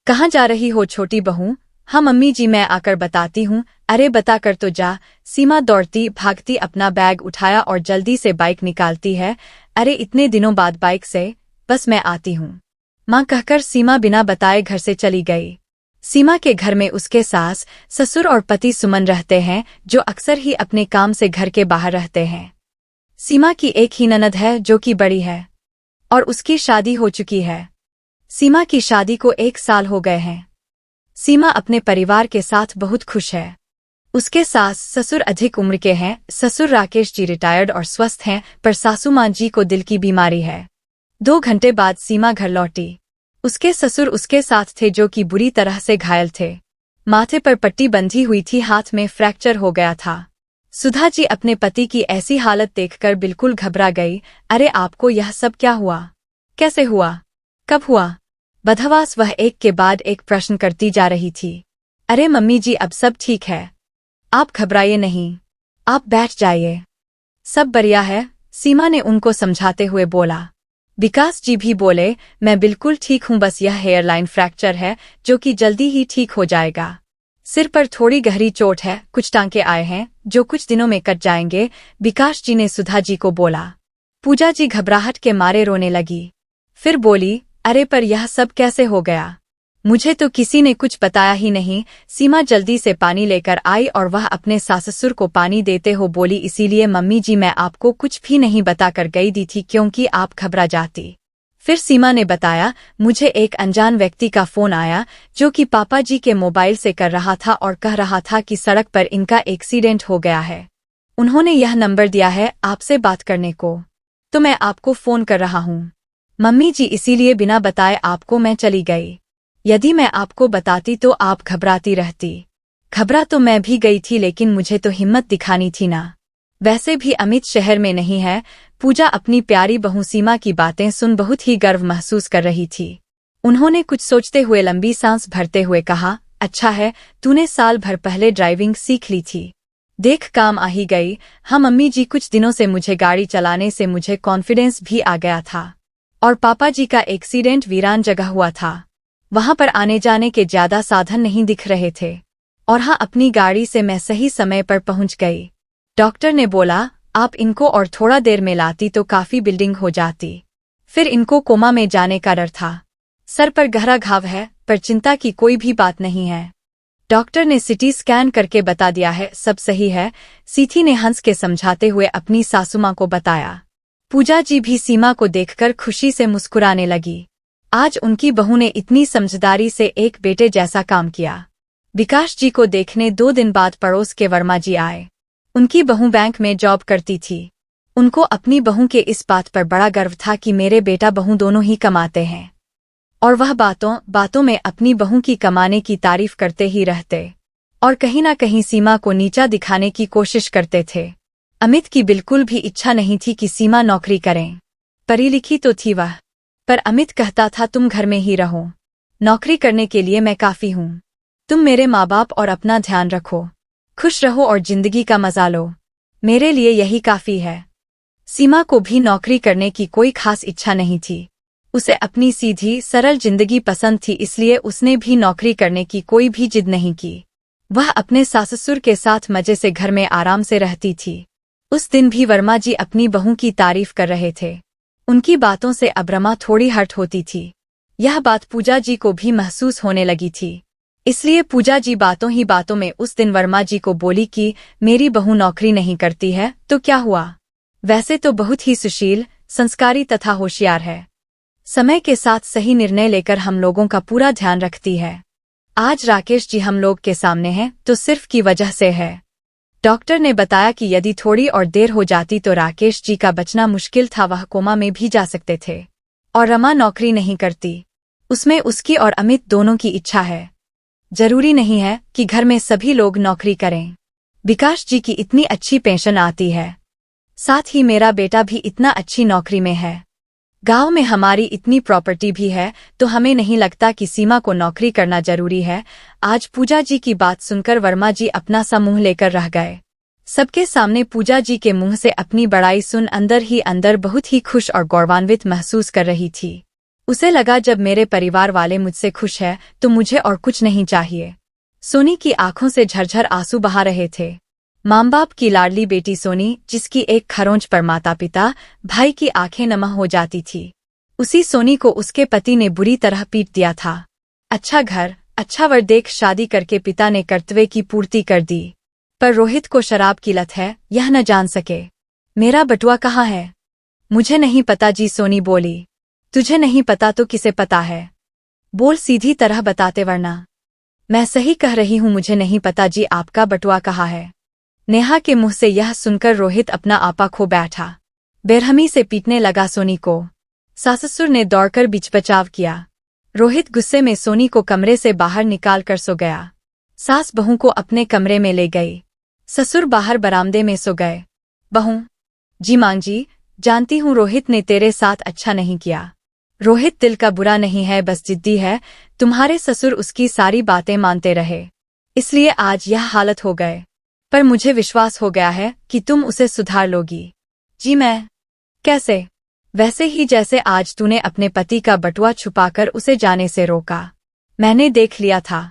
कहाँ जा रही हो छोटी बहू? हाँ मम्मी जी, मैं आकर बताती हूँ। अरे बता कर तो जा। सीमा दौड़ती भागती अपना बैग उठाया और जल्दी से बाइक निकालती है। अरे इतने दिनों बाद बाइक से? बस मैं आती हूँ माँ कहकर सीमा बिना बताए घर से चली गई। सीमा के घर में उसके सास, ससुर और पति सुमन रहते हैं, जो अक्सर ही अपने काम से घर के बाहर रहते हैं। सीमा की एक ही ननद है जो कि बड़ी है और उसकी शादी हो चुकी है। सीमा की शादी को 1 साल हो गए हैं। सीमा अपने परिवार के साथ बहुत खुश है। उसके सास ससुर अधिक उम्र के हैं। ससुर राकेश जी रिटायर्ड और स्वस्थ हैं, पर सासू माँ जी को दिल की बीमारी है। 2 घंटे बाद सीमा घर लौटी। उसके ससुर उसके साथ थे, जो कि बुरी तरह से घायल थे। माथे पर पट्टी बंधी हुई थी, हाथ में फ्रैक्चर हो गया था। सुधा जी अपने पति की ऐसी हालत देखकर बिल्कुल घबरा गई। अरे आपको यह सब क्या हुआ? कैसे हुआ? कब हुआ? बदहवास वह एक के बाद एक प्रश्न करती जा रही थी। अरे मम्मी जी, अब सब ठीक है, आप घबराइए नहीं, आप बैठ जाइए, सब बढ़िया है, सीमा ने उनको समझाते हुए बोला। विकास जी भी बोले, मैं बिल्कुल ठीक हूँ, बस यह हेयरलाइन फ्रैक्चर है जो कि जल्दी ही ठीक हो जाएगा। सिर पर थोड़ी गहरी चोट है, कुछ टांके आए हैं जो कुछ दिनों में कट जाएंगे, विकास जी ने सुधा जी को बोला। पूजा जी घबराहट के मारे रोने लगी। फिर बोली, अरे पर यह सब कैसे हो गया? मुझे तो किसी ने कुछ बताया ही नहीं। सीमा जल्दी से पानी लेकर आई और वह अपने साससुर को पानी देते हो बोली, इसीलिए मम्मी जी मैं आपको कुछ भी नहीं बताकर गई दी थी क्योंकि आप घबरा जाती। फिर सीमा ने बताया, मुझे एक अनजान व्यक्ति का फोन आया जो कि पापा जी के मोबाइल से कर रहा था और कह रहा था कि सड़क पर इनका एक्सीडेंट हो गया है। उन्होंने यह नंबर दिया है आपसे बात करने को, तो मैं आपको फोन कर रहा हूँ। मम्मी जी इसीलिए बिना बताए आपको मैं चली गई। यदि मैं आपको बताती तो आप घबराती रहती। घबरा तो मैं भी गई थी, लेकिन मुझे तो हिम्मत दिखानी थी ना। वैसे भी अमित शहर में नहीं है। पूजा अपनी प्यारी बहू सीमा की बातें सुन बहुत ही गर्व महसूस कर रही थी। उन्होंने कुछ सोचते हुए लंबी सांस भरते हुए कहा, अच्छा है तूने साल भर पहले ड्राइविंग सीख ली थी, देख काम आ ही गई। हाँ मम्मी जी, कुछ दिनों से मुझे गाड़ी चलाने से मुझे कॉन्फिडेंस भी आ गया था और पापा जी का एक्सीडेंट वीरान जगह हुआ था, वहां पर आने जाने के ज्यादा साधन नहीं दिख रहे थे। और हाँ, अपनी गाड़ी से मैं सही समय पर पहुंच गई। डॉक्टर ने बोला आप इनको और थोड़ा देर में लाती तो काफी बिल्डिंग हो जाती। फिर इनको कोमा में जाने का डर था। सर पर गहरा घाव है, पर चिंता की कोई भी बात नहीं है। डॉक्टर ने सिटी स्कैन करके बता दिया है, सब सही है। सीथी ने हंस के समझाते हुए अपनी सासुमां को बताया। पूजा जी भी सीमा को देखकर खुशी से मुस्कुराने लगी। आज उनकी बहू ने इतनी समझदारी से एक बेटे जैसा काम किया। विकास जी को देखने 2 दिन बाद पड़ोस के वर्मा जी आए। उनकी बहू बैंक में जॉब करती थी। उनको अपनी बहू के इस बात पर बड़ा गर्व था कि मेरे बेटा बहू दोनों ही कमाते हैं, और वह बातों बातों में अपनी बहू की कमाने की तारीफ करते ही रहते और कहीं ना कहीं सीमा को नीचा दिखाने की कोशिश करते थे। अमित की बिल्कुल भी इच्छा नहीं थी कि सीमा नौकरी करें। पढ़ी लिखी तो थी वह, पर अमित कहता था तुम घर में ही रहो, नौकरी करने के लिए मैं काफी हूँ। तुम मेरे माँ बाप और अपना ध्यान रखो, खुश रहो और जिंदगी का मजा लो, मेरे लिए यही काफी है। सीमा को भी नौकरी करने की कोई खास इच्छा नहीं थी। उसे अपनी सीधी सरल जिंदगी पसंद थी, इसलिए उसने भी नौकरी करने की कोई भी जिद नहीं की। वह अपने साससुर के साथ मजे से घर में आराम से रहती थी। उस दिन भी वर्मा जी अपनी बहू की तारीफ कर रहे थे। उनकी बातों से अब रमा थोड़ी हर्ट होती थी। यह बात पूजा जी को भी महसूस होने लगी थी, इसलिए पूजा जी बातों ही बातों में उस दिन वर्मा जी को बोली कि मेरी बहू नौकरी नहीं करती है तो क्या हुआ, वैसे तो बहुत ही सुशील, संस्कारी तथा होशियार है। समय के साथ सही निर्णय लेकर हम लोगों का पूरा ध्यान रखती है। आज राकेश जी हम लोग के सामने हैं तो सिर्फ की वजह से है। डॉक्टर ने बताया कि यदि थोड़ी और देर हो जाती तो राकेश जी का बचना मुश्किल था, वह कोमा में भी जा सकते थे। और रमा नौकरी नहीं करती, उसमें उसकी और अमित दोनों की इच्छा है। जरूरी नहीं है कि घर में सभी लोग नौकरी करें। विकास जी की इतनी अच्छी पेंशन आती है, साथ ही मेरा बेटा भी इतना अच्छी नौकरी में है। गांव में हमारी इतनी प्रॉपर्टी भी है, तो हमें नहीं लगता कि सीमा को नौकरी करना जरूरी है। आज पूजा जी की बात सुनकर वर्मा जी अपना सा मुंह लेकर रह गए। सबके सामने पूजा जी के मुंह से अपनी बड़ाई सुन अंदर ही अंदर बहुत ही खुश और गौरवान्वित महसूस कर रही थी। उसे लगा जब मेरे परिवार वाले मुझसे खुश है तो मुझे और कुछ नहीं चाहिए। सोनी की आंखों से झरझर आंसू बहा रहे थे। माँ बाप की लाडली बेटी सोनी, जिसकी एक खरोंच पर माता पिता भाई की आंखें नम हो जाती थी, उसी सोनी को उसके पति ने बुरी तरह पीट दिया था। अच्छा घर, अच्छा वर देख शादी करके पिता ने कर्तव्य की पूर्ति कर दी, पर रोहित को शराब की लत है, यह न जान सके। मेरा बटुआ कहाँ है? मुझे नहीं पता जी, सोनी बोली। तुझे नहीं पता तो किसे पता है? बोल सीधी तरह बताते वरना। मैं सही कह रही हूँ, मुझे नहीं पता जी, आपका बटुआ कहाँ है? नेहा के मुंह से यह सुनकर रोहित अपना आपा खो बैठा। बेरहमी से पीटने लगा सोनी को। साससुर ने दौड़कर बीच बचाव किया। रोहित गुस्से में सोनी को कमरे से बाहर निकाल कर सो गया। सास बहू को अपने कमरे में ले गई। ससुर बाहर बरामदे में सो गए। बहू, जी मां जी, जानती हूँ रोहित ने तेरे साथ अच्छा नहीं किया। रोहित दिल का बुरा नहीं है, बस जिद्दी है। तुम्हारे ससुर उसकी सारी बातें मानते रहे, इसलिए आज यह हालत हो गए। पर मुझे विश्वास हो गया है कि तुम उसे सुधार लोगी। जी मैं? कैसे? वैसे ही जैसे आज तूने अपने पति का बटुआ छुपाकर उसे जाने से रोका। मैंने देख लिया था।